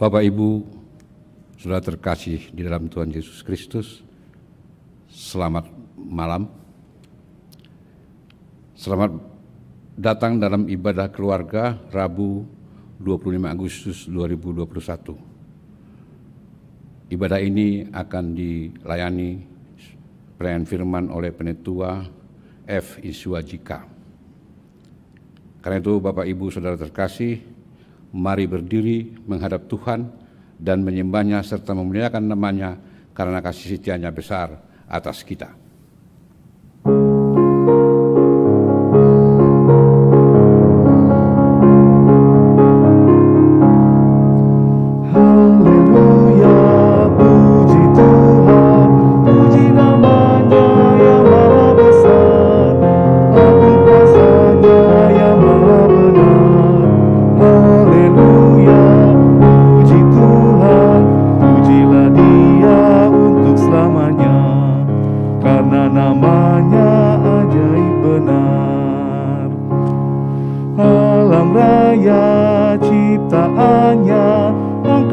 Bapak Ibu, saudara terkasih di dalam Tuhan Yesus Kristus, selamat malam. Selamat datang dalam ibadah keluarga Rabu 25 Agustus 2021. Ibadah ini akan dilayani perayaan firman oleh Penetua F. Iswajika. Karena itu Bapak Ibu saudara terkasih, mari berdiri menghadap Tuhan dan menyembahnya serta memuliakan namanya karena kasih setianya besar atas kita.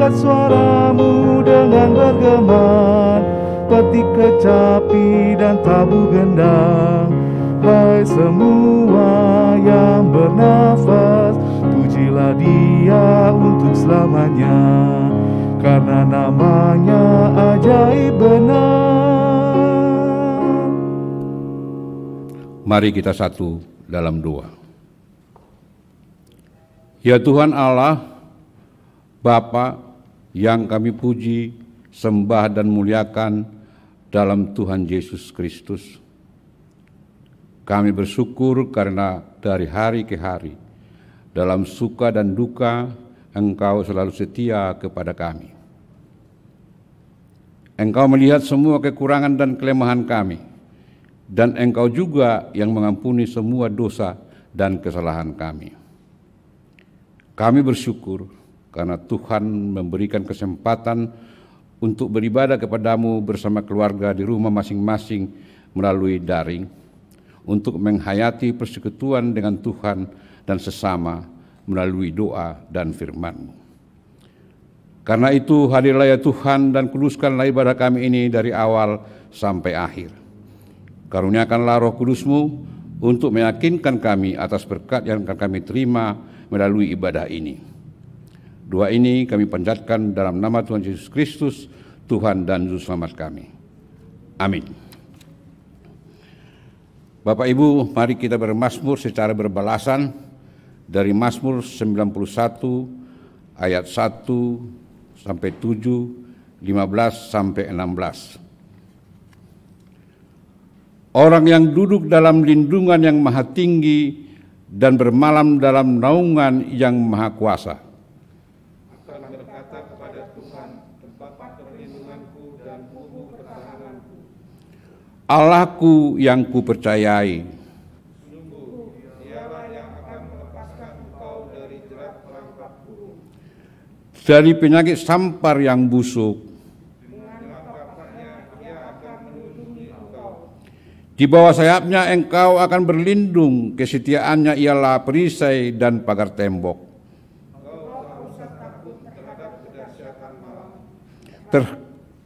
Suaramu dengan bergema, petik kecapi dan tabu gendang. Hai semua yang bernafas, pujilah Dia untuk selamanya, karena namanya ajaib benar. Mari kita satu dalam doa. Ya Tuhan Allah, Bapa yang kami puji, sembah dan muliakan dalam Tuhan Yesus Kristus. Kami bersyukur karena dari hari ke hari, dalam suka dan duka, Engkau selalu setia kepada kami. Engkau melihat semua kekurangan dan kelemahan kami, dan Engkau juga yang mengampuni semua dosa dan kesalahan kami. Kami bersyukur karena Tuhan memberikan kesempatan untuk beribadah kepadamu bersama keluarga di rumah masing-masing melalui daring, untuk menghayati persekutuan dengan Tuhan dan sesama melalui doa dan firman-Mu. Karena itu hadirlah ya Tuhan dan kuduskanlah ibadah kami ini dari awal sampai akhir. Karuniakanlah Roh Kudus-Mu untuk meyakinkan kami atas berkat yang akan kami terima melalui ibadah ini. Doa ini kami panjatkan dalam nama Tuhan Yesus Kristus, Tuhan dan Juru Selamat kami. Amin. Bapak Ibu, mari kita bermazmur secara berbalasan dari Mazmur 91 ayat 1 sampai 7, 15 sampai 16. Orang yang duduk dalam lindungan yang maha tinggi dan bermalam dalam naungan yang maha kuasa, Allahku yang kupercayai, sungguh Dialah yang akan melepaskan engkau dari jerat perangkap burung, dari penyakit sampar yang busuk. dengan kapalnya Ia akan melindungi engkau. Di bawah sayapnya engkau akan berlindung, kesetiaannya ialah perisai dan pagar tembok. Engkau tak usah takut terhadap kedahsyatan malam,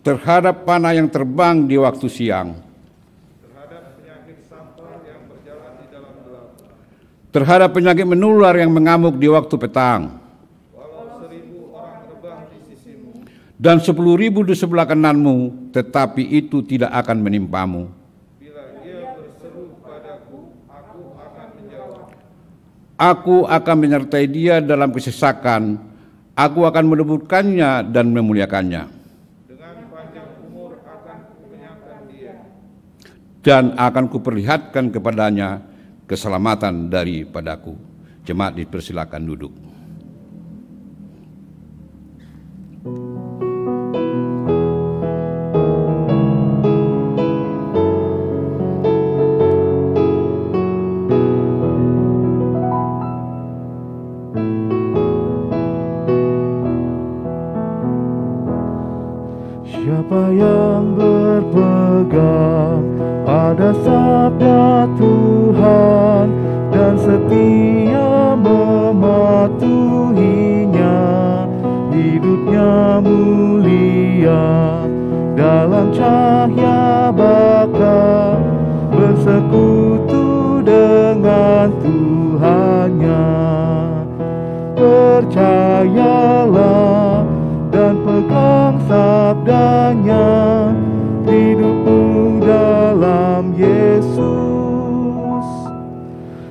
Terhadap panah yang terbang di waktu siang, terhadap penyakit menular yang mengamuk di waktu petang. walau 1000 orang rebah di sisimu, Dan 10.000 di sebelah kananmu, tetapi itu tidak akan menimpamu. bila Ia berseru padaku, aku akan menjawab. Aku akan menyertai dia dalam kesesakan, aku akan menebukannya dan memuliakannya. Dengan panjang umur akan kukenyangkan dia, Dan akan kuperlihatkan kepadanya keselamatan daripadaku. Jemaat dipersilakan duduk. siapa yang berpegang pada sabda Tuhan dan setia mematuhinya, hidup hidupnya mulia dalam cahaya baka, bersekutu dengan Tuhannya. Percayalah dan pegang sabdanya, hidupmu dalam Yesus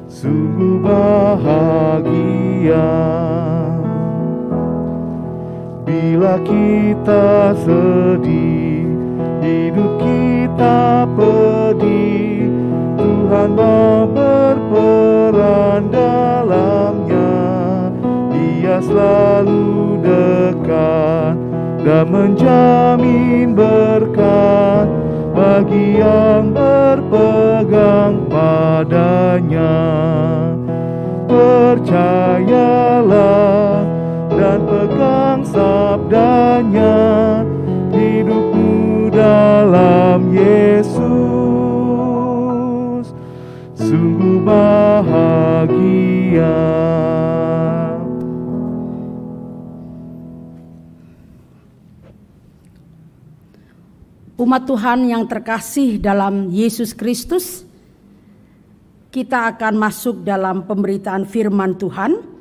sungguh bahagia. Bila kita sedih, hidup kita pedih, Tuhan mau berperan dalamnya. Dia selalu dekat dan menjamin berkat bagi yang berpegang padanya. Percayalah dan pegang sabdanya, hidupmu dalam Yesus sungguh bahagia. Umat Tuhan yang terkasih dalam Yesus Kristus, kita akan masuk dalam pemberitaan firman Tuhan.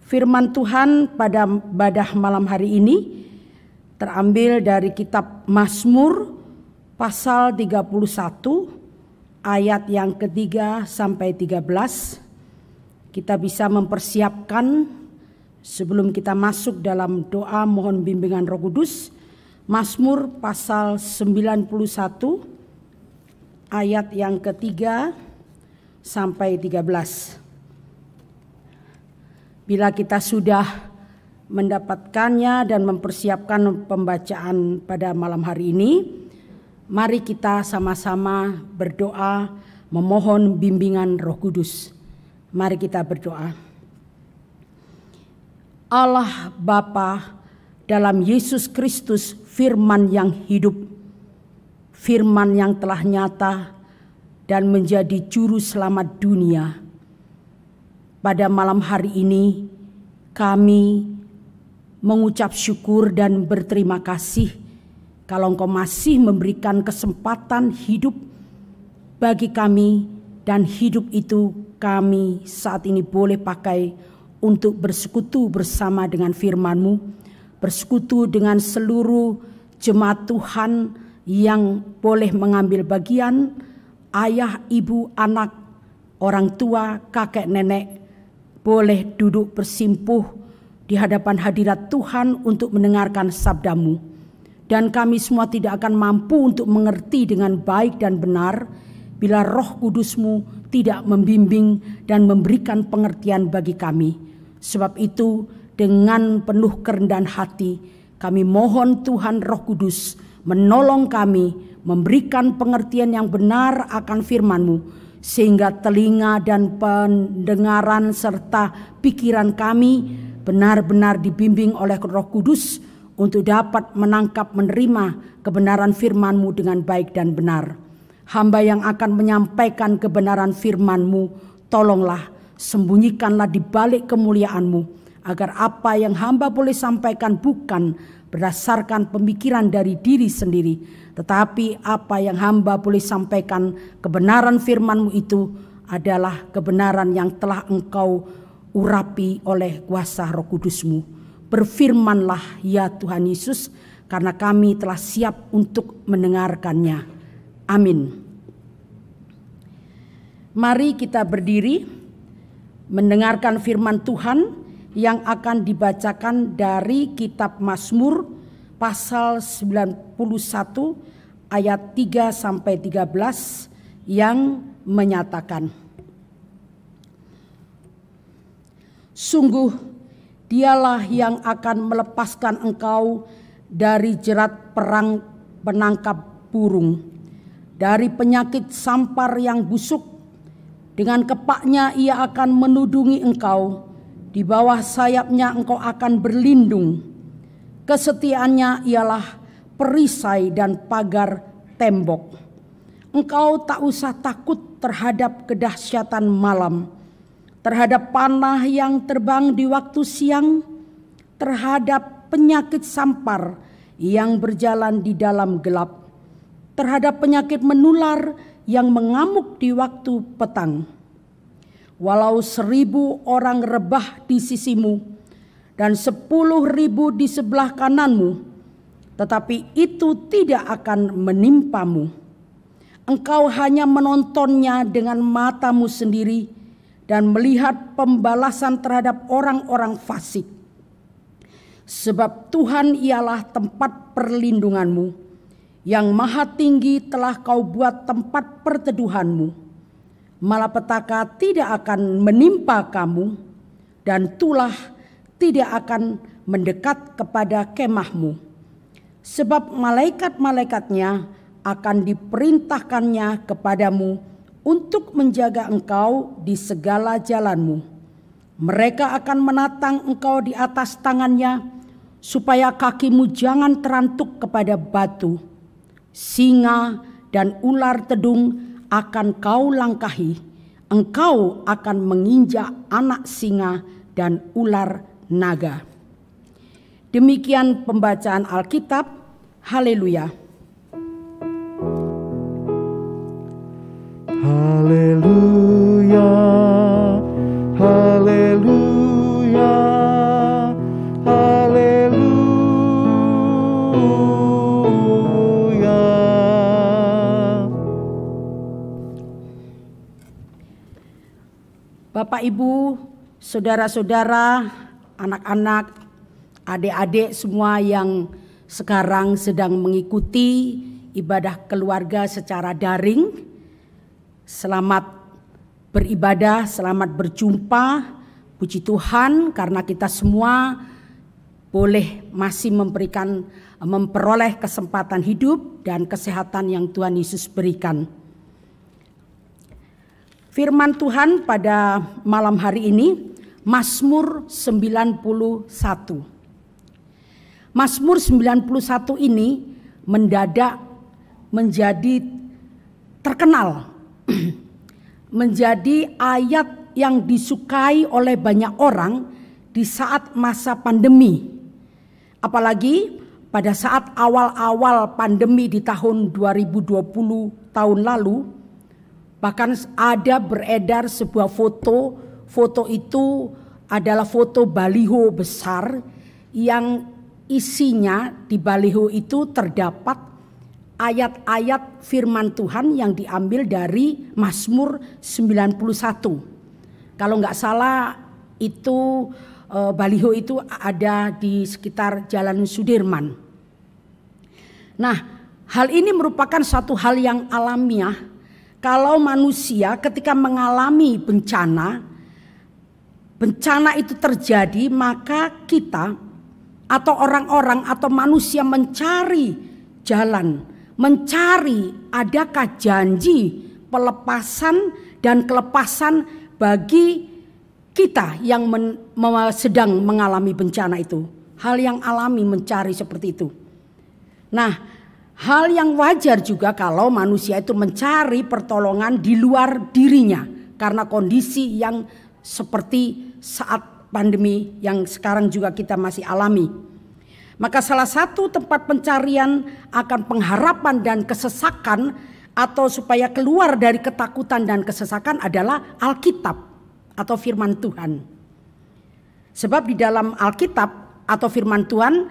Firman Tuhan pada ibadah malam hari ini terambil dari kitab Mazmur pasal 31 ayat yang ketiga sampai 13. Kita bisa mempersiapkan sebelum kita masuk dalam doa mohon bimbingan Roh Kudus. Mazmur pasal 91 ayat yang ketiga sampai 13. Bila kita sudah mendapatkannya dan mempersiapkan pembacaan pada malam hari ini, mari kita sama-sama berdoa memohon bimbingan Roh Kudus. Mari kita berdoa. Allah Bapa, dalam Yesus Kristus, firman yang hidup, firman yang telah nyata dan menjadi juru selamat dunia. Pada malam hari ini kami mengucap syukur dan berterima kasih kalau Engkau masih memberikan kesempatan hidup bagi kami, dan hidup itu kami saat ini boleh pakai untuk bersekutu bersama dengan firman-Mu, bersekutu dengan seluruh jemaat Tuhan yang boleh mengambil bagian, ayah, ibu, anak, orang tua, kakek, nenek, boleh duduk bersimpuh di hadapan hadirat Tuhan untuk mendengarkan sabda-Mu. Dan kami semua tidak akan mampu untuk mengerti dengan baik dan benar bila Roh Kudus-Mu tidak membimbing dan memberikan pengertian bagi kami. Sebab itu, dengan penuh kerendahan hati, kami mohon Tuhan Roh Kudus menolong kami, memberikan pengertian yang benar akan firman-Mu, sehingga telinga dan pendengaran serta pikiran kami benar-benar dibimbing oleh Roh Kudus untuk dapat menangkap, menerima kebenaran firman-Mu dengan baik dan benar. Hamba yang akan menyampaikan kebenaran firman-Mu, tolonglah, sembunyikanlah di balik kemuliaan-Mu, agar apa yang hamba boleh sampaikan bukan berdasarkan pemikiran dari diri sendiri, tetapi apa yang hamba boleh sampaikan, kebenaran firman-Mu itu adalah kebenaran yang telah Engkau urapi oleh kuasa Roh Kudus-Mu. Berfirmanlah ya Tuhan Yesus, karena kami telah siap untuk mendengarkannya. Amin. Mari kita berdiri mendengarkan firman Tuhan yang akan dibacakan dari kitab Mazmur pasal 91 ayat 3 sampai 13 yang menyatakan, sungguh dialah yang akan melepaskan engkau dari jerat perang penangkap burung, dari penyakit sampar yang busuk. Dengan kepaknya ia akan menudungi engkau, di bawah sayapnya engkau akan berlindung. Kesetiaannya ialah perisai dan pagar tembok. Engkau tak usah takut terhadap kedahsyatan malam, terhadap panah yang terbang di waktu siang, terhadap penyakit sampar yang berjalan di dalam gelap, terhadap penyakit menular yang mengamuk di waktu petang. Walau 1.000 orang rebah di sisimu dan 10.000 di sebelah kananmu, tetapi itu tidak akan menimpamu. Engkau hanya menontonnya dengan matamu sendiri dan melihat pembalasan terhadap orang-orang fasik. Sebab Tuhan ialah tempat perlindunganmu, yang maha tinggi telah kau buat tempat perteduhanmu. Malapetaka tidak akan menimpa kamu, dan tulah tidak akan mendekat kepada kemahmu. Sebab malaikat-malaikatnya akan diperintahkannya kepadamu untuk menjaga engkau di segala jalanmu. Mereka akan menatang engkau di atas tangannya, supaya kakimu jangan terantuk kepada batu. Singa dan ular tedung akan kau langkahi. Engkau akan menginjak anak singa dan ular naga. Demikian pembacaan Alkitab. Haleluya. Haleluya, haleluya, haleluya. Bapak, Ibu, saudara-saudara, anak-anak, adik-adik semua yang sekarang sedang mengikuti ibadah keluarga secara daring, selamat beribadah, selamat berjumpa. Puji Tuhan karena kita semua boleh masih memperoleh kesempatan hidup dan kesehatan yang Tuhan Yesus berikan. Firman Tuhan pada malam hari ini, Mazmur 91. Mazmur 91 ini mendadak menjadi terkenal, menjadi ayat yang disukai oleh banyak orang di saat masa pandemi. Apalagi pada saat awal-awal pandemi di tahun 2020 tahun lalu, bahkan ada beredar sebuah foto. Foto itu adalah foto baliho besar yang isinya di baliho itu terdapat ayat-ayat firman Tuhan yang diambil dari Mazmur 91. Kalau nggak salah itu baliho itu ada di sekitar Jalan Sudirman. Nah, hal ini merupakan suatu hal yang alamiah. Kalau manusia ketika mengalami bencana itu terjadi, maka kita atau orang-orang atau manusia mencari jalan, mencari adakah janji pelepasan dan kelepasan bagi kita yang sedang mengalami bencana itu. Hal yang alami mencari seperti itu. Nah, hal yang wajar juga kalau manusia itu mencari pertolongan di luar dirinya karena kondisi yang seperti saat pandemi yang sekarang juga kita masih alami. Maka salah satu tempat pencarian akan pengharapan dan kesesakan atau supaya keluar dari ketakutan dan kesesakan adalah Alkitab atau firman Tuhan. Sebab di dalam Alkitab atau firman Tuhan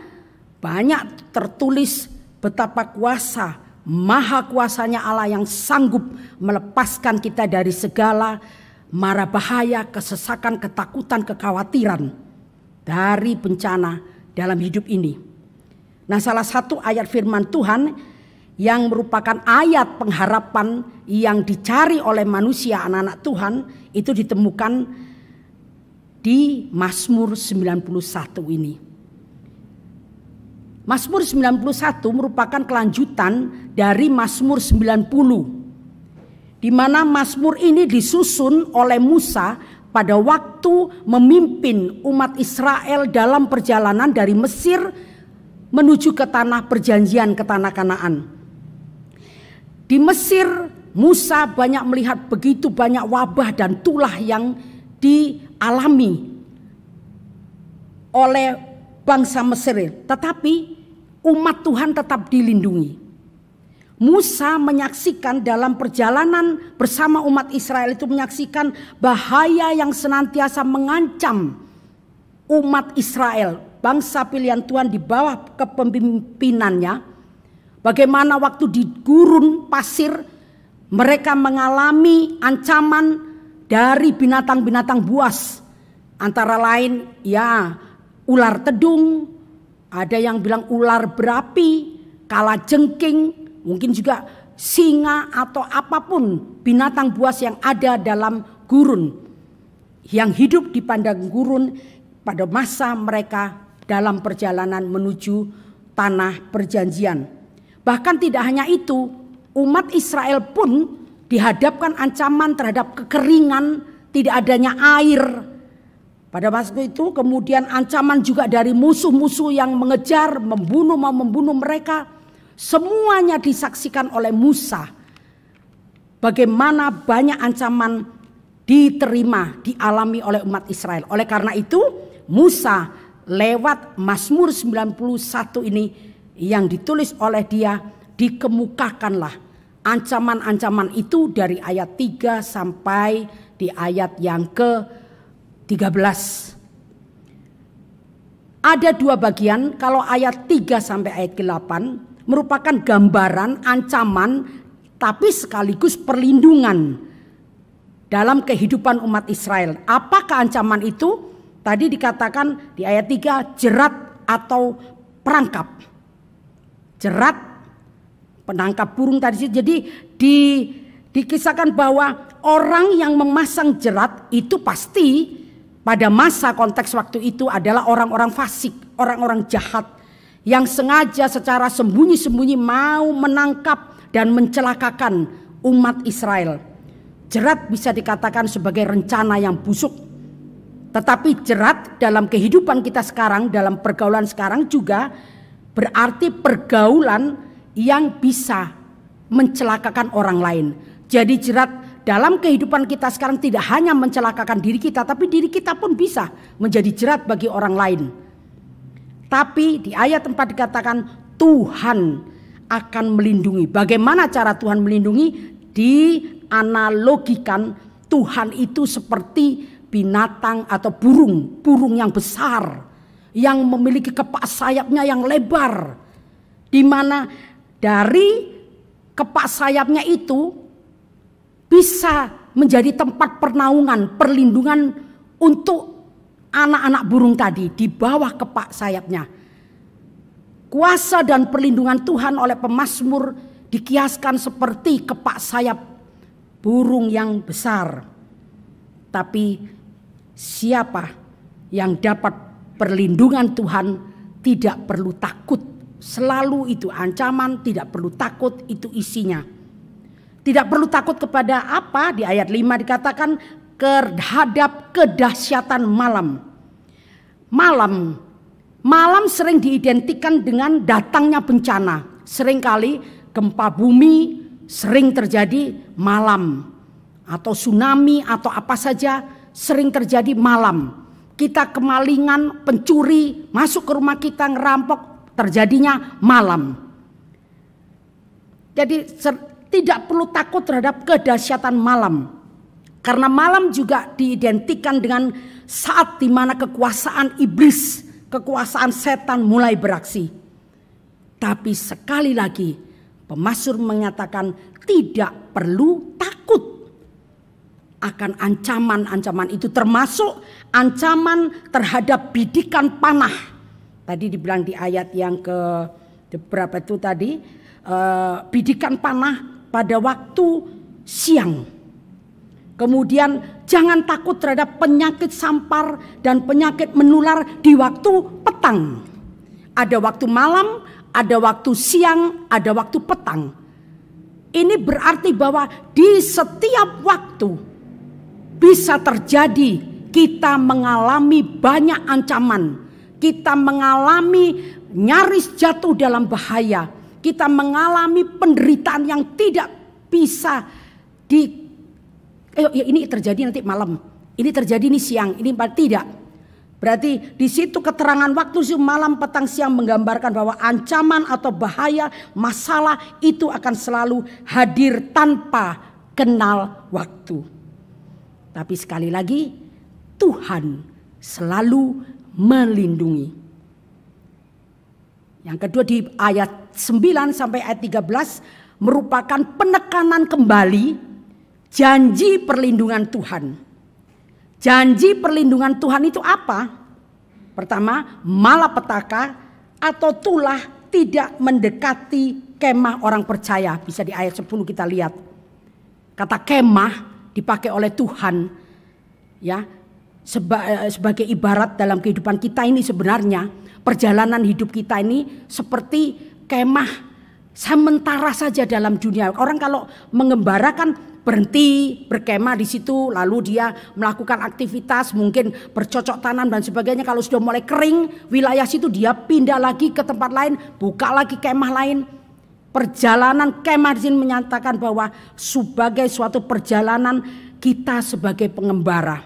banyak tertulis betapa kuasa, maha kuasanya Allah yang sanggup melepaskan kita dari segala mara bahaya, kesesakan, ketakutan, kekhawatiran dari bencana dalam hidup ini. Nah, salah satu ayat firman Tuhan yang merupakan ayat pengharapan yang dicari oleh manusia, anak-anak Tuhan, itu ditemukan di Mazmur 91 ini. Mazmur 91 merupakan kelanjutan dari Mazmur 90. Di mana Mazmur ini disusun oleh Musa pada waktu memimpin umat Israel dalam perjalanan dari Mesir menuju ke tanah perjanjian, ke tanah Kanaan. Di Mesir, Musa banyak melihat begitu banyak wabah dan tulah yang dialami oleh bangsa Mesir, tetapi umat Tuhan tetap dilindungi. Musa menyaksikan dalam perjalanan bersama umat Israel itu, menyaksikan bahaya yang senantiasa mengancam umat Israel, bangsa pilihan Tuhan di bawah kepemimpinannya. Bagaimana waktu di gurun pasir mereka mengalami ancaman dari binatang-binatang buas. Antara lain ya ular tedung, ada yang bilang ular berapi, kalajengking, mungkin juga singa atau apapun binatang buas yang ada dalam gurun, yang hidup di padang gurun pada masa mereka dalam perjalanan menuju tanah perjanjian. Bahkan tidak hanya itu, umat Israel pun dihadapkan ancaman terhadap kekeringan, tidak adanya air. Pada masa itu kemudian ancaman juga dari musuh-musuh yang mengejar, membunuh, mau membunuh mereka. Semuanya disaksikan oleh Musa. Bagaimana banyak ancaman diterima, dialami oleh umat Israel. Oleh karena itu Musa lewat Mazmur 91 ini yang ditulis oleh dia, dikemukakanlah ancaman-ancaman itu dari ayat 3 sampai di ayat yang ke-13. Ada dua bagian. Kalau ayat 3 sampai ayat ke-8 merupakan gambaran ancaman tapi sekaligus perlindungan dalam kehidupan umat Israel. Apakah ancaman itu? Tadi dikatakan di ayat 3 jerat atau perangkap. Jerat, penangkap burung tadi. Jadi dikisahkan bahwa orang yang memasang jerat itu pasti pada masa konteks waktu itu adalah orang-orang fasik, orang-orang jahat yang sengaja secara sembunyi-sembunyi mau menangkap dan mencelakakan umat Israel. Jerat bisa dikatakan sebagai rencana yang busuk. Tetapi jerat dalam kehidupan kita sekarang, dalam pergaulan sekarang juga berarti pergaulan yang bisa mencelakakan orang lain. Jadi jerat dalam kehidupan kita sekarang tidak hanya mencelakakan diri kita, tapi diri kita pun bisa menjadi jerat bagi orang lain. Tapi di ayat 4 dikatakan Tuhan akan melindungi. Bagaimana cara Tuhan melindungi? Dianalogikan Tuhan itu seperti binatang atau burung yang besar, yang memiliki kepak sayapnya yang lebar, di mana dari kepak sayapnya itu bisa menjadi tempat pernaungan, perlindungan untuk anak-anak burung tadi di bawah kepak sayapnya. Kuasa dan perlindungan Tuhan oleh pemazmur dikiaskan seperti kepak sayap burung yang besar. Tapi siapa yang dapat perlindungan Tuhan tidak perlu takut. Selalu itu ancaman, tidak perlu takut, itu isinya. Tidak perlu takut kepada apa? Di ayat 5 dikatakan terhadap kedahsyatan malam. Malam sering diidentikan dengan datangnya bencana. Seringkali gempa bumi sering terjadi malam. Atau tsunami atau apa saja sering terjadi malam. Kita kemalingan, pencuri masuk ke rumah kita ngerampok, terjadinya malam. Jadi tidak perlu takut terhadap kedahsyatan malam. Karena malam juga diidentikan dengan saat di mana kekuasaan iblis, kekuasaan setan mulai beraksi. Tapi sekali lagi pemazmur mengatakan tidak perlu takut akan ancaman-ancaman itu, termasuk ancaman terhadap bidikan panah. Tadi dibilang di ayat yang ke berapa itu tadi, bidikan panah pada waktu siang. Kemudian jangan takut terhadap penyakit sampar dan penyakit menular di waktu petang. Ada waktu malam, ada waktu siang, ada waktu petang. Ini berarti bahwa di setiap waktu bisa terjadi kita mengalami banyak ancaman. Kita mengalami nyaris jatuh dalam bahaya. Kita mengalami penderitaan yang tidak bisa ini terjadi nanti malam. Ini terjadi ini siang. Ini tidak. Berarti di situ keterangan waktu malam, petang, siang menggambarkan bahwa ancaman atau bahaya, masalah itu akan selalu hadir tanpa kenal waktu. Tapi sekali lagi, Tuhan selalu melindungi. Yang kedua di ayat 9 sampai ayat 13 merupakan penekanan kembali janji perlindungan Tuhan. Janji perlindungan Tuhan itu apa? Pertama, malapetaka atau tulah tidak mendekati kemah orang percaya. Bisa di ayat 10 kita lihat. Kata kemah dipakai oleh Tuhan ya sebagai ibarat dalam kehidupan kita ini. Sebenarnya perjalanan hidup kita ini seperti kemah sementara saja dalam dunia. Orang kalau mengembarakan berhenti berkemah di situ, lalu dia melakukan aktivitas, mungkin bercocok tanam dan sebagainya. Kalau sudah mulai kering wilayah situ, dia pindah lagi ke tempat lain, buka lagi kemah lain. Perjalanan kemah di sini menyatakan bahwa sebagai suatu perjalanan kita sebagai pengembara.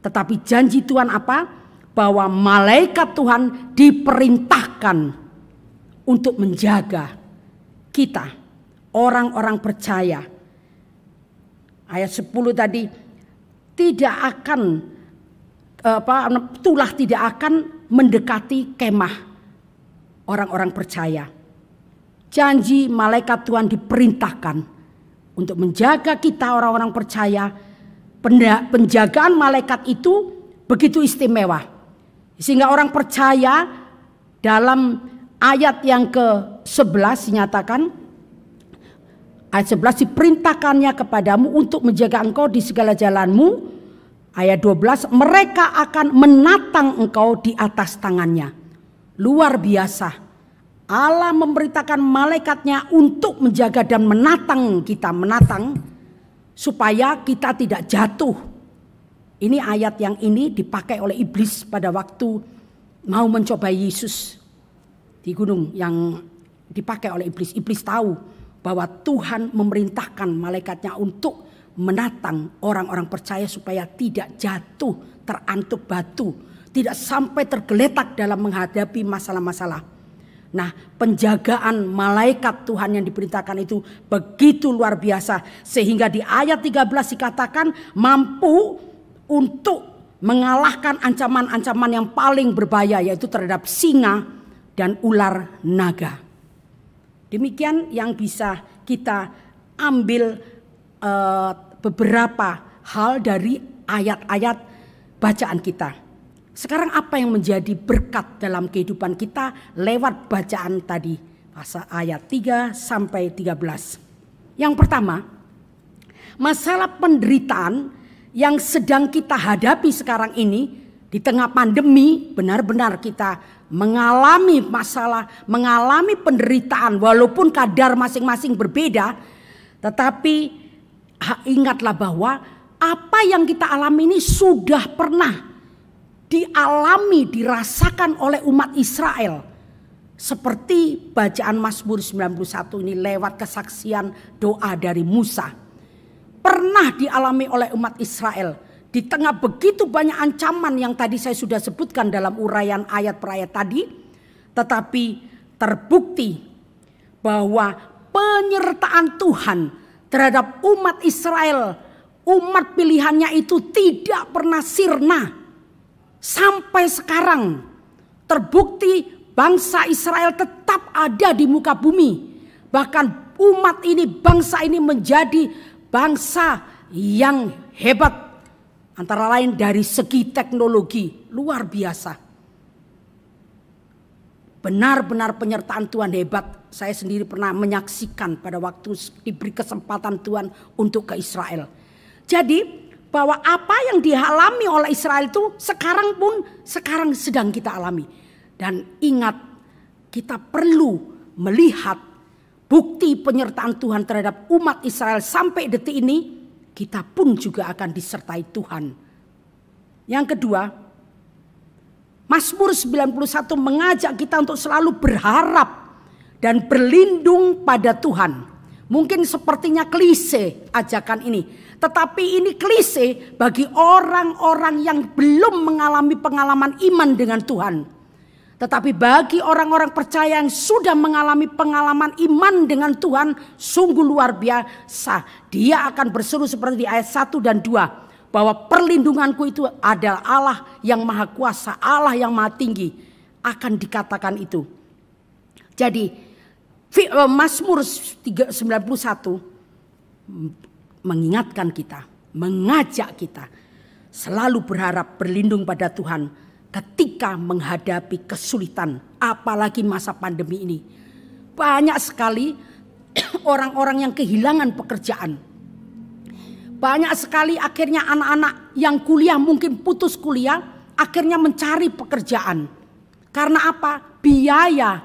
Tetapi janji Tuhan apa? Bahwa malaikat Tuhan diperintahkan untuk menjaga kita, orang-orang percaya. Ayat 10 tadi, tidak akan tulah tidak akan mendekati kemah orang-orang percaya. Janji malaikat Tuhan diperintahkan untuk menjaga kita orang-orang percaya. Penjagaan malaikat itu begitu istimewa. Sehingga orang percaya dalam ayat yang ke-11 dinyatakan, ayat 11, diperintahkannya kepadamu untuk menjaga engkau di segala jalanmu. Ayat 12, mereka akan menatang engkau di atas tangannya. Luar biasa. Allah memberitakan malaikatnya untuk menjaga dan menatang kita. Menatang supaya kita tidak jatuh. Ini ayat yang ini dipakai oleh iblis pada waktu mau mencobai Yesus di gunung yang dipakai oleh iblis. Iblis tahu bahwa Tuhan memerintahkan malaikatnya untuk menatang orang-orang percaya supaya tidak jatuh terantuk batu, tidak sampai tergeletak dalam menghadapi masalah-masalah. Nah, penjagaan malaikat Tuhan yang diperintahkan itu begitu luar biasa, sehingga di ayat 13 dikatakan mampu untuk mengalahkan ancaman-ancaman yang paling berbahaya, yaitu terhadap singa dan ular naga. Demikian yang bisa kita ambil beberapa hal dari ayat-ayat bacaan kita. Sekarang apa yang menjadi berkat dalam kehidupan kita lewat bacaan tadi, pasal ayat 3 sampai 13. Yang pertama, masalah penderitaan yang sedang kita hadapi sekarang ini di tengah pandemi, benar-benar kita mengalami masalah, mengalami penderitaan walaupun kadar masing-masing berbeda. Tetapi ingatlah bahwa apa yang kita alami ini sudah pernah dialami, dirasakan oleh umat Israel. Seperti bacaan Mazmur 91 ini lewat kesaksian doa dari Musa. Pernah dialami oleh umat Israel. Di tengah begitu banyak ancaman yang tadi saya sudah sebutkan dalam uraian ayat per ayat tadi. Tetapi terbukti bahwa penyertaan Tuhan terhadap umat Israel, umat pilihannya itu tidak pernah sirna. Sampai sekarang terbukti bangsa Israel tetap ada di muka bumi. Bahkan umat ini, bangsa ini menjadi bangsa yang hebat. Antara lain dari segi teknologi luar biasa. Benar-benar penyertaan Tuhan hebat. Saya sendiri pernah menyaksikan pada waktu diberi kesempatan Tuhan untuk ke Israel. Jadi bahwa apa yang dialami oleh Israel itu sekarang sedang kita alami. Dan ingat, kita perlu melihat bukti penyertaan Tuhan terhadap umat Israel sampai detik ini. Kita pun juga akan disertai Tuhan. Yang kedua, Mazmur 91 mengajak kita untuk selalu berharap dan berlindung pada Tuhan. Mungkin sepertinya klise ajakan ini. Tetapi ini klise bagi orang-orang yang belum mengalami pengalaman iman dengan Tuhan. Tetapi bagi orang-orang percaya yang sudah mengalami pengalaman iman dengan Tuhan, sungguh luar biasa. Dia akan berseru seperti di ayat 1 dan 2. Bahwa perlindunganku itu adalah Allah yang maha kuasa, Allah yang maha tinggi. Akan dikatakan itu. Jadi Mazmur 91 mengingatkan kita, mengajak kita selalu berharap berlindung pada Tuhan ketika menghadapi kesulitan, apalagi masa pandemi ini. Banyak sekali orang-orang yang kehilangan pekerjaan. Banyak sekali akhirnya anak-anak yang kuliah mungkin putus kuliah, akhirnya mencari pekerjaan. Karena apa? Biaya,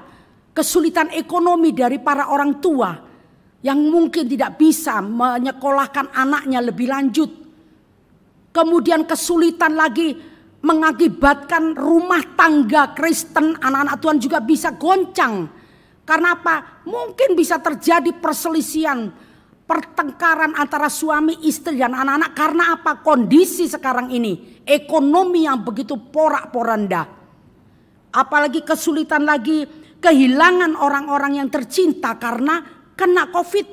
kesulitan ekonomi dari para orang tua yang mungkin tidak bisa menyekolahkan anaknya lebih lanjut. Kemudian kesulitan lagi mengakibatkan rumah tangga Kristen, anak-anak Tuhan juga bisa goncang. Karena apa? Mungkin bisa terjadi perselisihan, pertengkaran antara suami, istri, dan anak-anak. Karena apa? Kondisi sekarang ini, ekonomi yang begitu porak-poranda. Apalagi kesulitan lagi, kehilangan orang-orang yang tercinta karena kena COVID.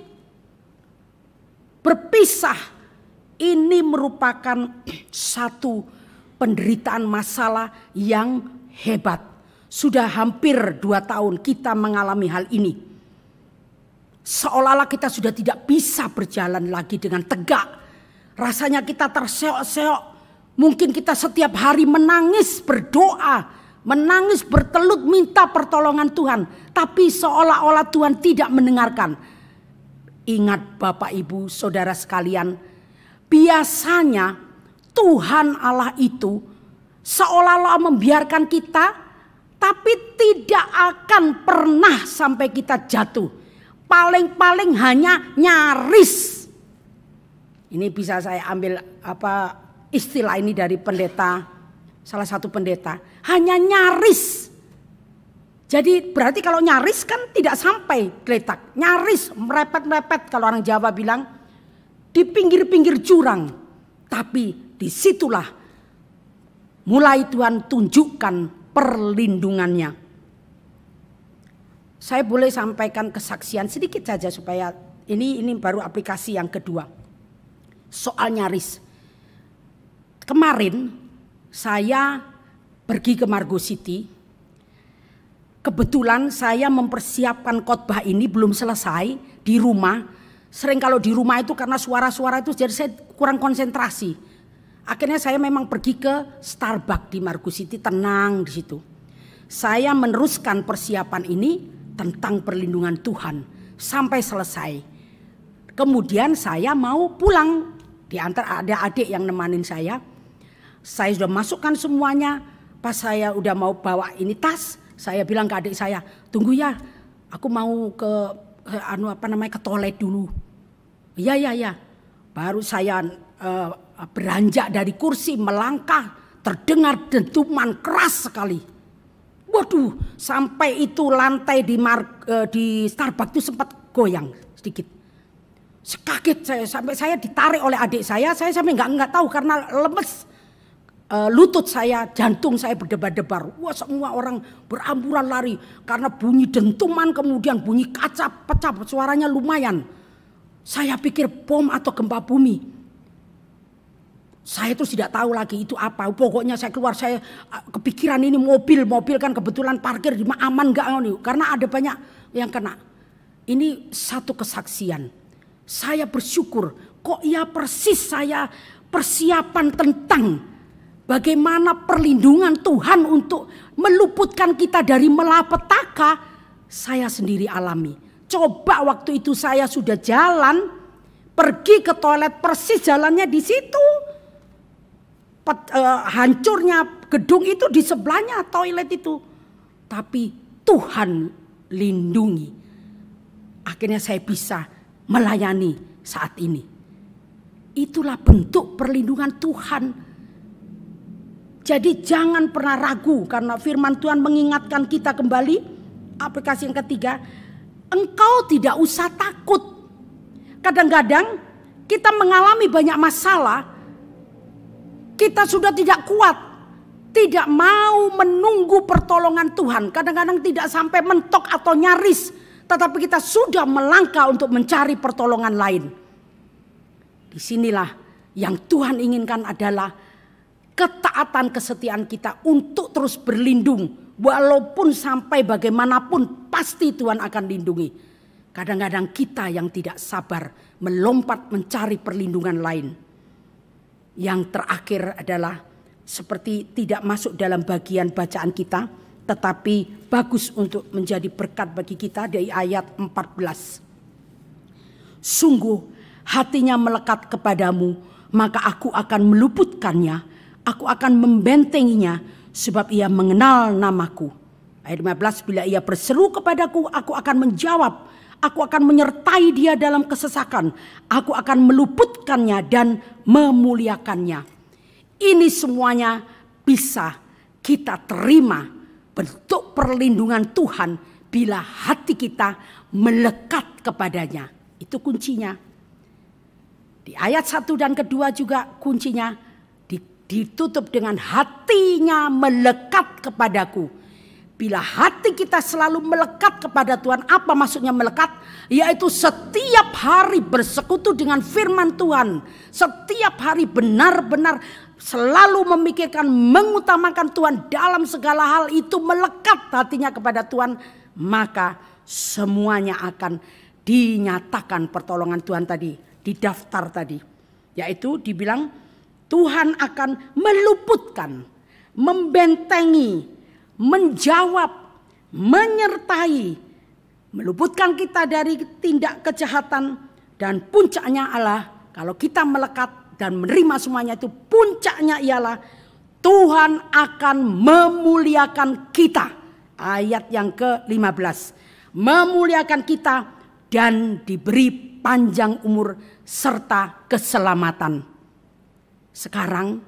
Berpisah, ini merupakan satu penderitaan masalah yang hebat. Sudah hampir 2 tahun kita mengalami hal ini. Seolah-olah kita sudah tidak bisa berjalan lagi dengan tegak. Rasanya kita terseok-seok. Mungkin kita setiap hari menangis, berdoa, menangis bertelut minta pertolongan Tuhan. Tapi seolah-olah Tuhan tidak mendengarkan. Ingat Bapak Ibu Saudara sekalian. Biasanya Tuhan Allah itu seolah-olah membiarkan kita. Tapi tidak akan pernah sampai kita jatuh. Paling-paling hanya nyaris. Ini bisa saya ambil istilah ini dari pendeta. Salah satu pendeta. Hanya nyaris. Jadi berarti kalau nyaris kan tidak sampai geletak. Nyaris, merepet-merepet kalau orang Jawa bilang. Di pinggir-pinggir jurang. Tapi disitulah mulai Tuhan tunjukkan perlindungannya. Saya boleh sampaikan kesaksian sedikit saja supaya ini baru aplikasi yang kedua. Soal nyaris. Kemarin saya pergi ke Margo City. Kebetulan saya mempersiapkan khotbah ini belum selesai di rumah. Sering kalau di rumah itu karena suara-suara itu jadi saya kurang konsentrasi. Akhirnya saya memang pergi ke Starbucks di Margo City, tenang di situ. Saya meneruskan persiapan ini tentang perlindungan Tuhan sampai selesai. Kemudian saya mau pulang. Di antara ada adik yang nemanin saya. Saya sudah masukkan semuanya. Pas saya udah mau bawa ini tas, saya bilang ke adik saya, "Tunggu ya, aku mau ke toilet dulu." Ya. Baru saya beranjak dari kursi, melangkah, terdengar dentuman keras sekali. Waduh, sampai itu lantai di Starbucks itu sempat goyang sedikit. Kaget saya, sampai saya ditarik oleh adik saya sampai nggak tahu karena lemes. Lutut saya, jantung saya berdebar-debar. Wah, semua orang beramburan lari karena bunyi dentuman, kemudian bunyi kaca pecah, suaranya lumayan. Saya pikir bom atau gempa bumi. Saya terus tidak tahu lagi itu apa. Pokoknya saya keluar, saya kepikiran ini mobil kan kebetulan parkir di aman enggak nih, karena ada banyak yang kena. Ini satu kesaksian. Saya bersyukur kok ya persis saya persiapan tentang bagaimana perlindungan Tuhan untuk meluputkan kita dari malapetaka saya sendiri alami. Coba waktu itu saya sudah jalan pergi ke toilet persis jalannya di situ. Hancurnya gedung itu di sebelahnya toilet itu. Tapi Tuhan lindungi. Akhirnya saya bisa melayani saat ini. Itulah bentuk perlindungan Tuhan. Jadi jangan pernah ragu karena firman Tuhan mengingatkan kita kembali. Aplikasi yang ketiga, engkau tidak usah takut. Kadang-kadang kita mengalami banyak masalah, kita sudah tidak kuat, tidak mau menunggu pertolongan Tuhan. Kadang-kadang tidak sampai mentok atau nyaris, tetapi kita sudah melangkah untuk mencari pertolongan lain. Disinilah yang Tuhan inginkan adalah ketaatan kesetiaan kita untuk terus berlindung. Walaupun sampai bagaimanapun pasti Tuhan akan lindungi. Kadang-kadang kita yang tidak sabar melompat mencari perlindungan lain. Yang terakhir adalah seperti tidak masuk dalam bagian bacaan kita, tetapi bagus untuk menjadi berkat bagi kita dari ayat 14. Sungguh hatinya melekat kepadamu, maka aku akan meluputkannya, aku akan membentenginya, sebab ia mengenal namaku. Ayat 15, bila ia berseru kepadaku, aku akan menjawab. Aku akan menyertai dia dalam kesesakan. Aku akan meluputkannya dan memuliakannya. Ini semuanya bisa kita terima bentuk perlindungan Tuhan bila hati kita melekat kepadanya. Itu kuncinya. Di ayat 1 dan kedua juga kuncinya ditutup dengan hatinya melekat kepadaku. Bila hati kita selalu melekat kepada Tuhan, apa maksudnya melekat? Yaitu setiap hari bersekutu dengan firman Tuhan. Setiap hari benar-benar selalu memikirkan, mengutamakan Tuhan dalam segala hal itu, melekat hatinya kepada Tuhan. Maka semuanya akan dinyatakan pertolongan Tuhan tadi, di daftar tadi. Yaitu dibilang Tuhan akan meluputkan, membentengi, menjawab, menyertai, meluputkan kita dari tindak kejahatan. Dan puncaknya adalah kalau kita melekat dan menerima semuanya itu, puncaknya ialah Tuhan akan memuliakan kita. Ayat yang ke-15. Memuliakan kita dan diberi panjang umur serta keselamatan. Sekarang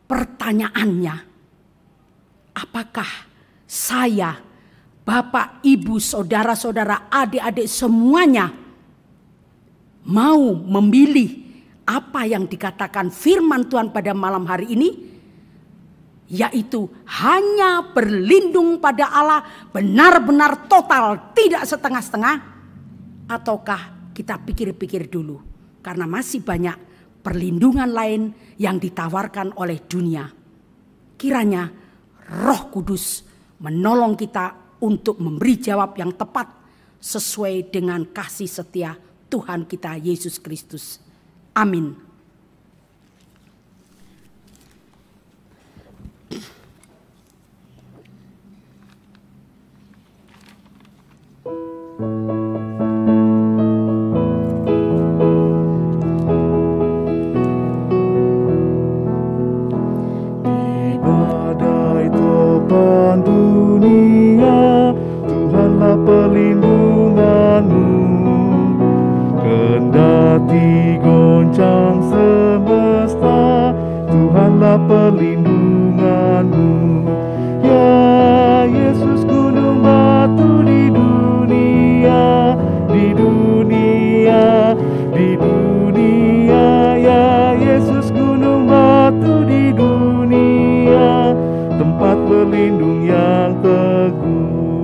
pertanyaannya, apakah saya, Bapak, Ibu, saudara-saudara, adik-adik semuanya mau memilih apa yang dikatakan firman Tuhan pada malam hari ini? Yaitu hanya berlindung pada Allah benar-benar total, tidak setengah-setengah. Ataukah kita pikir-pikir dulu, karena masih banyak perlindungan lain yang ditawarkan oleh dunia. Kiranya Roh Kudus menolong kita untuk memberi jawab yang tepat sesuai dengan kasih setia Tuhan kita Yesus Kristus. Amin. Dunia, Tuhanlah perlindunganmu. Kendati goncang semesta, Tuhanlah perlindunganmu. Ya Yesus, gunung batu di dunia, di dunia, di dunia. Ya Yesus, gunung batu di dunia, tempat berlindung yang teguh.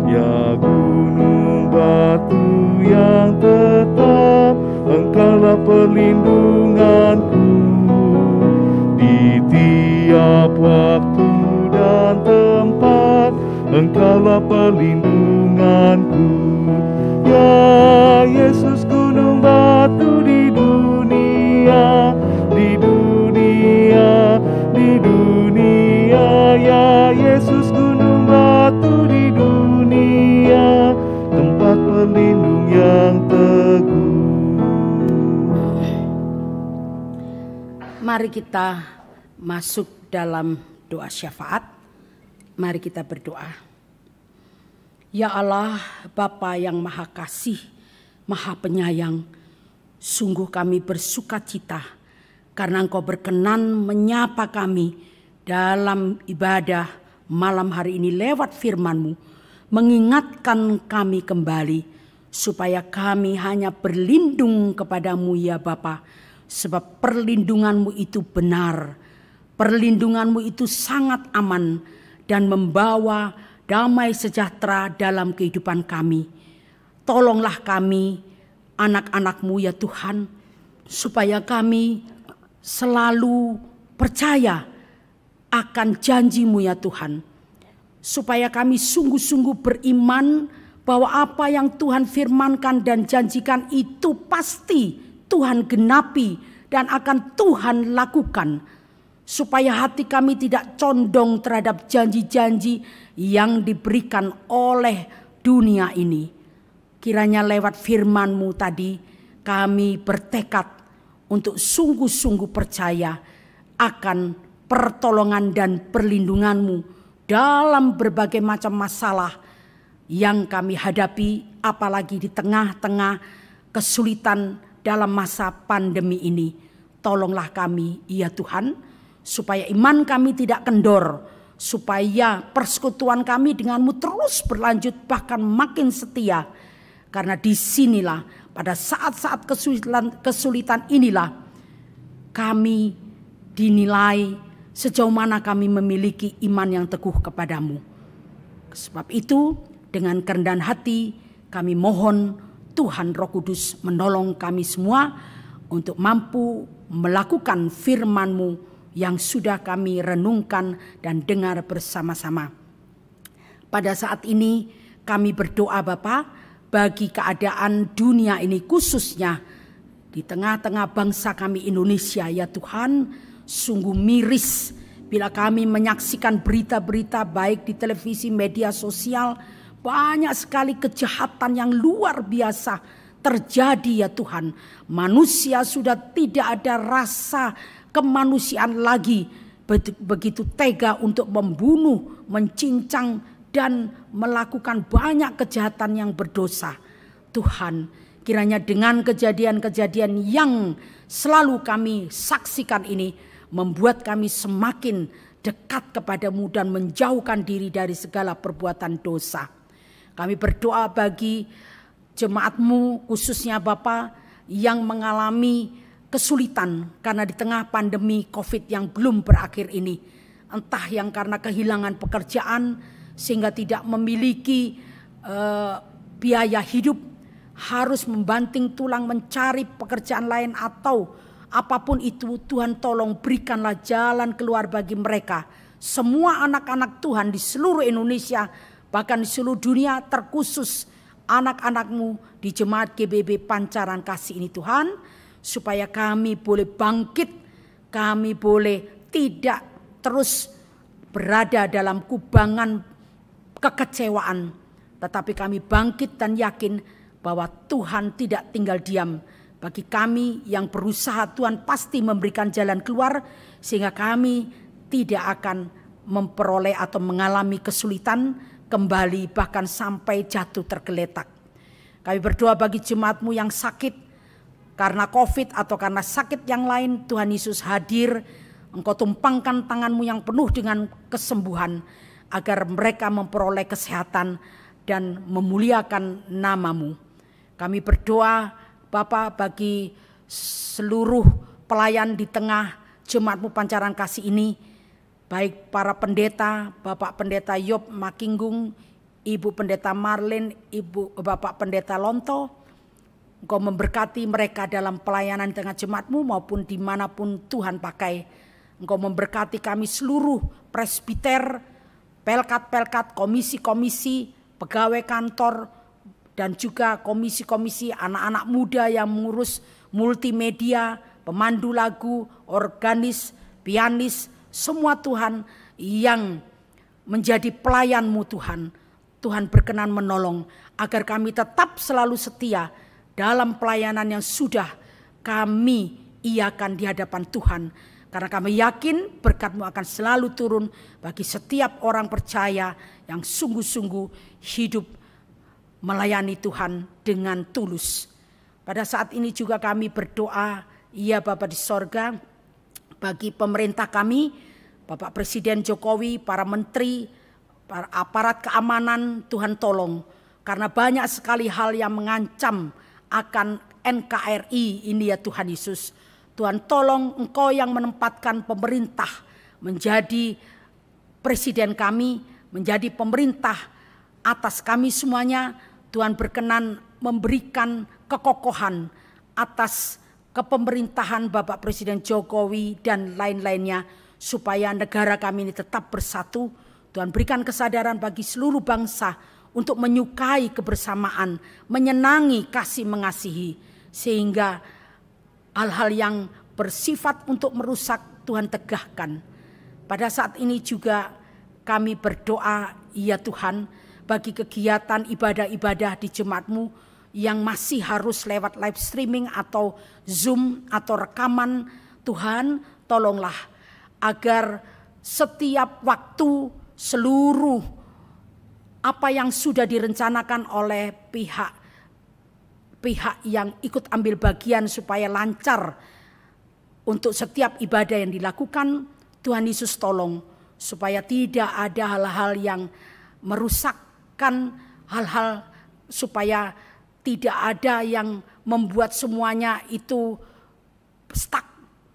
Ya gunung batu yang tetap, Engkaulah perlindunganku. Di tiap waktu dan tempat, Engkaulah perlindunganku. Ya Yesus, gunung batu di dunia, di dunia, di dunia. Ya Yesus, gunung batu di dunia, tempat berlindung yang teguh. Mari kita masuk dalam doa syafaat. Mari kita berdoa. Ya Allah, Bapa yang Maha Kasih, Maha Penyayang, sungguh kami bersuka cita karena Engkau berkenan menyapa kami dalam ibadah malam hari ini lewat firman-Mu, mengingatkan kami kembali supaya kami hanya berlindung kepadamu ya Bapa, sebab perlindunganmu itu benar, perlindunganmu itu sangat aman dan membawa damai sejahtera dalam kehidupan kami. Tolonglah kami, anak-anak-Mu ya Tuhan, supaya kami selalu percaya akan janji-Mu ya Tuhan. Supaya kami sungguh-sungguh beriman bahwa apa yang Tuhan firmankan dan janjikan itu pasti Tuhan genapi dan akan Tuhan lakukan. Supaya hati kami tidak condong terhadap janji-janji yang diberikan oleh dunia ini. Kiranya lewat firman-Mu tadi kami bertekad untuk sungguh-sungguh percaya akan pertolongan dan perlindungan-Mu dalam berbagai macam masalah yang kami hadapi, apalagi di tengah-tengah kesulitan dalam masa pandemi ini. Tolonglah kami ya Tuhan, supaya iman kami tidak kendor, supaya persekutuan kami dengan-Mu terus berlanjut bahkan makin setia. Karena disinilah pada saat-saat kesulitan inilah kami dinilai sejauh mana kami memiliki iman yang teguh kepadamu. Sebab itu dengan kerendahan hati kami mohon Tuhan Roh Kudus menolong kami semua untuk mampu melakukan firman-Mu yang sudah kami renungkan dan dengar bersama-sama. Pada saat ini kami berdoa Bapa, bagi keadaan dunia ini khususnya di tengah-tengah bangsa kami Indonesia ya Tuhan. Sungguh miris bila kami menyaksikan berita-berita baik di televisi, media sosial. Banyak sekali kejahatan yang luar biasa terjadi ya Tuhan. Manusia sudah tidak ada rasa kemanusiaan lagi. Begitu tega untuk membunuh, mencincang, dan melakukan banyak kejahatan yang berdosa. Tuhan, kiranya dengan kejadian-kejadian yang selalu kami saksikan ini membuat kami semakin dekat kepadamu dan menjauhkan diri dari segala perbuatan dosa. Kami berdoa bagi jemaat-Mu khususnya Bapa yang mengalami kesulitan karena di tengah pandemi COVID yang belum berakhir ini. Entah yang karena kehilangan pekerjaan sehingga tidak memiliki biaya hidup, harus membanting tulang mencari pekerjaan lain atau apapun itu. Tuhan tolong berikanlah jalan keluar bagi mereka. Semua anak-anak Tuhan di seluruh Indonesia, bahkan di seluruh dunia, terkhusus anak-anak-Mu di Jemaat GBB Pancaran Kasih ini Tuhan, supaya kami boleh bangkit, kami boleh tidak terus berada dalam kubangan kekecewaan, tetapi kami bangkit dan yakin bahwa Tuhan tidak tinggal diam. Bagi kami yang berusaha, Tuhan pasti memberikan jalan keluar sehingga kami tidak akan memperoleh atau mengalami kesulitan kembali bahkan sampai jatuh tergeletak. Kami berdoa bagi jemaat-Mu yang sakit karena COVID atau karena sakit yang lain. Tuhan Yesus hadir, Engkau tumpangkan tangan-Mu yang penuh dengan kesembuhan agar mereka memperoleh kesehatan dan memuliakan nama-Mu. Kami berdoa Bapa bagi seluruh pelayan di tengah Jemaat-Mu Pancaran Kasih ini, baik para pendeta, Bapak Pendeta Yob Makinggung, Ibu Pendeta Marlin, Bapak Pendeta Lonto. Engkau memberkati mereka dalam pelayanan di tengah jemaat-Mu maupun dimanapun Tuhan pakai. Engkau memberkati kami seluruh presbiter, pelkat-pelkat, komisi-komisi, pegawai kantor, dan juga komisi-komisi anak-anak muda yang mengurus multimedia, pemandu lagu, organis, pianis, semua Tuhan yang menjadi pelayan-Mu Tuhan. Tuhan berkenan menolong agar kami tetap selalu setia dalam pelayanan yang sudah kami iakan di hadapan Tuhan. Karena kami yakin berkat-Mu akan selalu turun bagi setiap orang percaya yang sungguh-sungguh hidup melayani Tuhan dengan tulus. Pada saat ini juga kami berdoa, ya Bapa di sorga, bagi pemerintah kami, Bapak Presiden Jokowi, para menteri, para aparat keamanan. Tuhan tolong Karena banyak sekali hal yang mengancam akan NKRI ini ya Tuhan Yesus. Tuhan tolong Engkau yang menempatkan pemerintah menjadi presiden kami, menjadi pemerintah atas kami semuanya. Tuhan berkenan memberikan kekokohan atas kepemerintahan Bapak Presiden Jokowi dan lain-lainnya, supaya negara kami ini tetap bersatu. Tuhan berikan kesadaran bagi seluruh bangsa untuk menyukai kebersamaan, menyenangi kasih mengasihi, sehingga hal-hal yang bersifat untuk merusak Tuhan tegakkan. Pada saat ini juga kami berdoa, ya Tuhan, bagi kegiatan ibadah-ibadah di jemaat-Mu yang masih harus lewat live streaming atau Zoom atau rekaman. Tuhan, tolonglah agar setiap waktu seluruh apa yang sudah direncanakan oleh pihak yang ikut ambil bagian supaya lancar untuk setiap ibadah yang dilakukan. Tuhan Yesus tolong supaya tidak ada hal-hal yang merusakkan hal-hal, supaya tidak ada yang membuat semuanya itu stuck.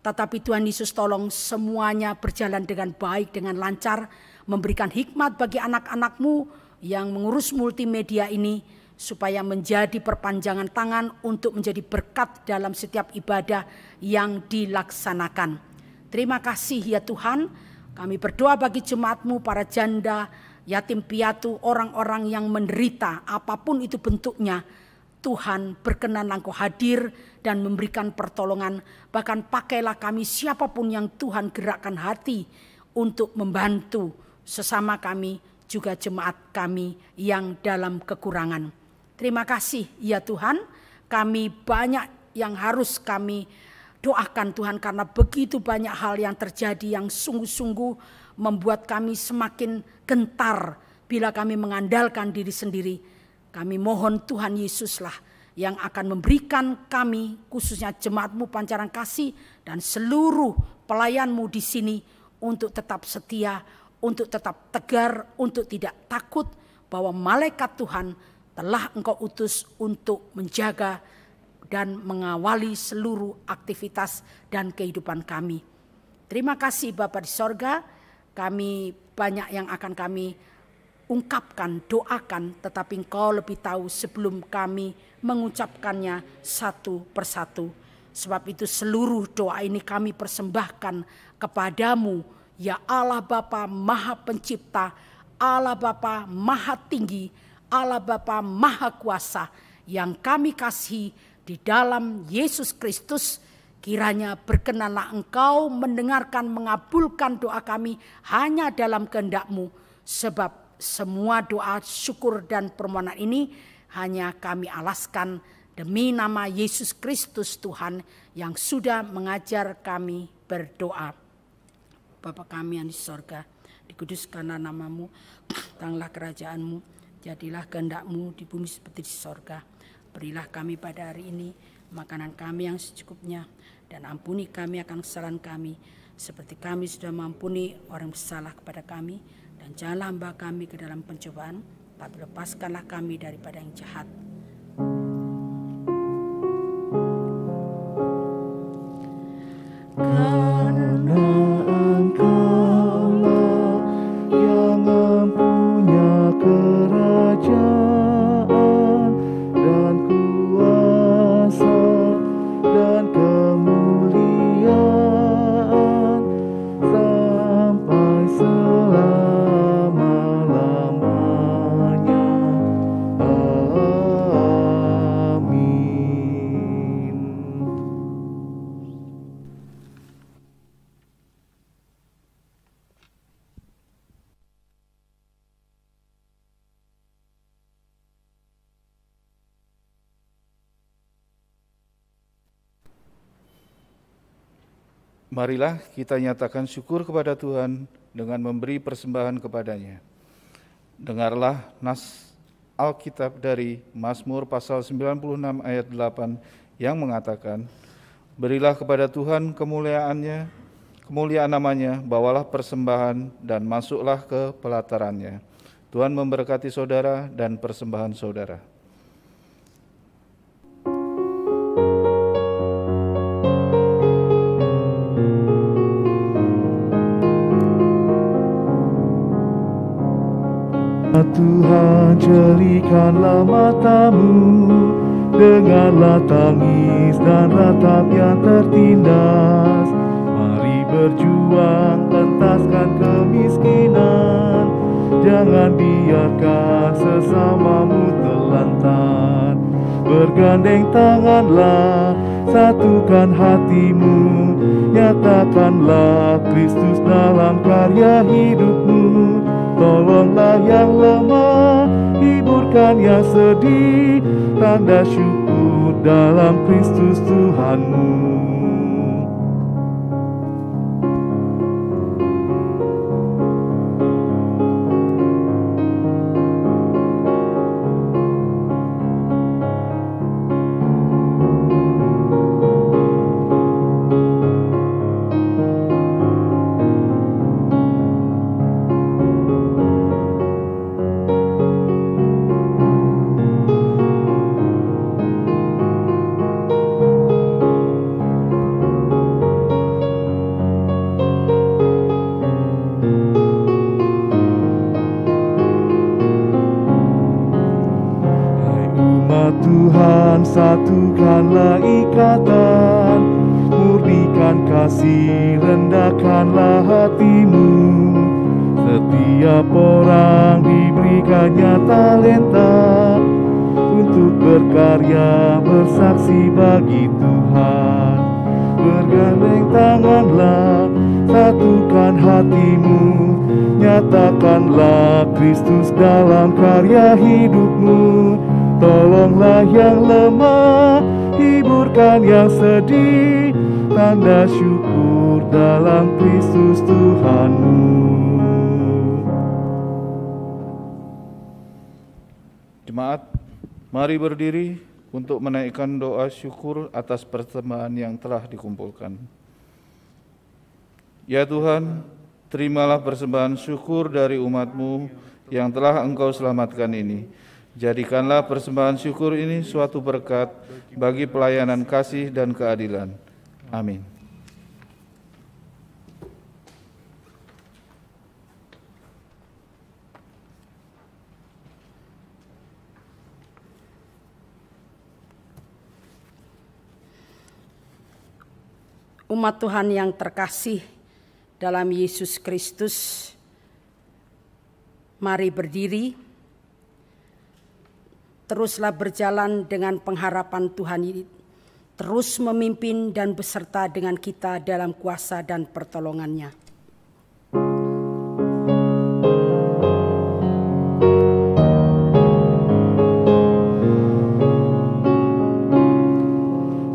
Tetapi Tuhan Yesus tolong semuanya berjalan dengan baik, dengan lancar. Memberikan hikmat bagi anak-anak-Mu yang mengurus multimedia ini, supaya menjadi perpanjangan tangan untuk menjadi berkat dalam setiap ibadah yang dilaksanakan. Terima kasih ya Tuhan. Kami berdoa bagi jemaat-Mu, para janda, yatim piatu, orang-orang yang menderita apapun itu bentuknya. Tuhan, berkenanlah Engkau hadir dan memberikan pertolongan. Bahkan pakailah kami siapapun yang Tuhan gerakkan hati untuk membantu sesama kami, juga jemaat kami yang dalam kekurangan. Terima kasih ya Tuhan. Kami banyak yang harus kami doakan Tuhan, karena begitu banyak hal yang terjadi yang sungguh-sungguh membuat kami semakin gentar bila kami mengandalkan diri sendiri. Kami mohon Tuhan Yesuslah yang akan memberikan kami, khususnya jemaat-Mu Pancaran Kasih dan seluruh pelayan-Mu di sini, untuk tetap setia, untuk tetap tegar, untuk tidak takut bahwa malaikat Tuhan telah Engkau utus untuk menjaga dan mengawali seluruh aktivitas dan kehidupan kami. Terima kasih Bapa di sorga. Kami banyak yang akan kami ungkapkan, doakan, tetapi Engkau lebih tahu sebelum kami mengucapkannya satu persatu. Sebab itu seluruh doa ini kami persembahkan kepadamu, ya Allah Bapa Maha Pencipta, Allah Bapa Maha Tinggi, Allah Bapa Maha Kuasa, yang kami kasihi di dalam Yesus Kristus. Kiranya berkenanlah Engkau mendengarkan, mengabulkan doa kami hanya dalam kehendak-Mu. Sebab semua doa, syukur dan permohonan ini hanya kami alaskan demi nama Yesus Kristus Tuhan yang sudah mengajar kami berdoa. Bapa kami yang di sorga, dikuduskanlah nama-Mu, datanglah kerajaan-Mu, jadilah kehendak-Mu di bumi seperti di sorga. Berilah kami pada hari ini makanan kami yang secukupnya, dan ampuni kami akan kesalahan kami, seperti kami sudah mengampuni orang bersalah kepada kami. Dan janganlah hamba kami ke dalam pencobaan, tapi lepaskanlah kami daripada yang jahat. Karena Engkaulah yang mempunyai kerajaan dan kuasa dan kemuliaan sampai selama-lamanya. Amin. Marilah kita nyatakan syukur kepada Tuhan dengan memberi persembahan kepadanya. Dengarlah nas Alkitab dari Mazmur pasal 96 ayat 8 yang mengatakan, berilah kepada Tuhan kemuliaan namanya, bawalah persembahan dan masuklah ke pelatarannya. Tuhan memberkati saudara dan persembahan saudara. Tuhan, jelikanlah matamu, dengarlah tangis dan ratap yang tertindas. Mari berjuang, entaskan kemiskinan, jangan biarkan sesamamu terlantar. Bergandeng tanganlah, satukan hatimu, nyatakanlah Kristus dalam karya hidupmu. Tolonglah yang lemah, hiburkan yang sedih, tanda syukur dalam Kristus Tuhanmu. Tuhan, satukanlah ikatan, murnikan kasih, rendahkanlah hatimu. Setiap orang diberikannya talenta untuk berkarya, bersaksi bagi Tuhan. Bergandeng tanganlah, satukan hatimu, nyatakanlah Kristus dalam karya hidupmu. Tolonglah yang lemah, hiburkan yang sedih, tanda syukur dalam Kristus Tuhanmu. Jemaat, mari berdiri untuk menaikkan doa syukur atas persembahan yang telah dikumpulkan. Ya Tuhan, terimalah persembahan syukur dari umat-Mu yang telah Engkau selamatkan ini. Jadikanlah persembahan syukur ini suatu berkat bagi pelayanan kasih dan keadilan. Amin. Umat Tuhan yang terkasih dalam Yesus Kristus, mari berdiri. Teruslah berjalan dengan pengharapan Tuhan ini, terus memimpin dan beserta dengan kita dalam kuasa dan pertolongan-Nya.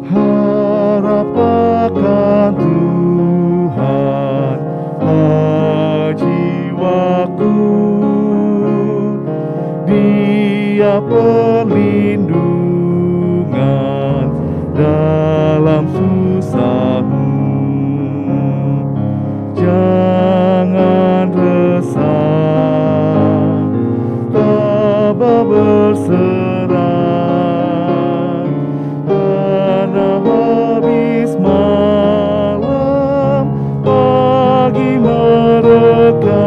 Harap akan Tuhan, jiwaku, Dia perlindungan dalam susahmu. Jangan resah, tabah berserah, karena habis malam pagi mereka.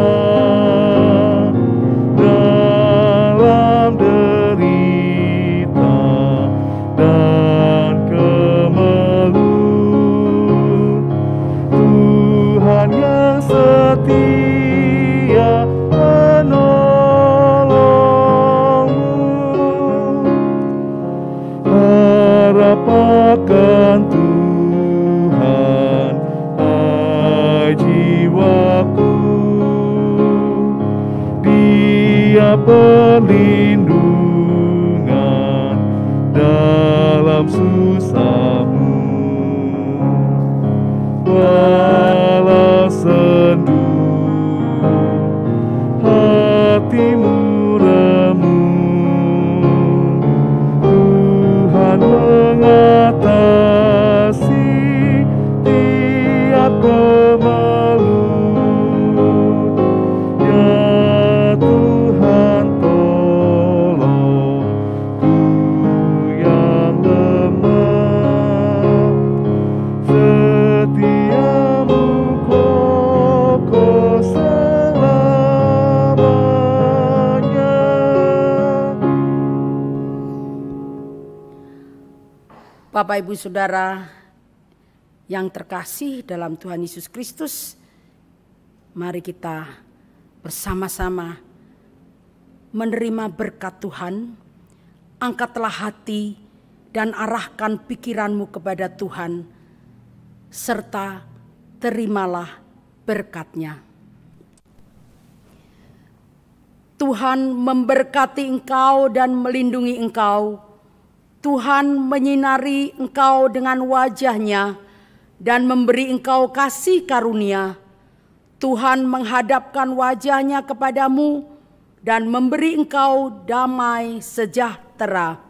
Setia menolongmu, harap akan Tuhan, hai jiwaku, Dia perlindungan dalam susahmu. Walau sendu hatimu remuk, Tuhan mengatasi tiap kemelut. Ya Tuhan, Bapak, Ibu, Saudara yang terkasih dalam Tuhan Yesus Kristus, mari kita bersama-sama menerima berkat Tuhan. Angkatlah hati dan arahkan pikiranmu kepada Tuhan, serta terimalah berkat-Nya. Tuhan memberkati engkau dan melindungi engkau. Tuhan menyinari engkau dengan wajah-Nya dan memberi engkau kasih karunia. Tuhan menghadapkan wajah-Nya kepadamu dan memberi engkau damai sejahtera.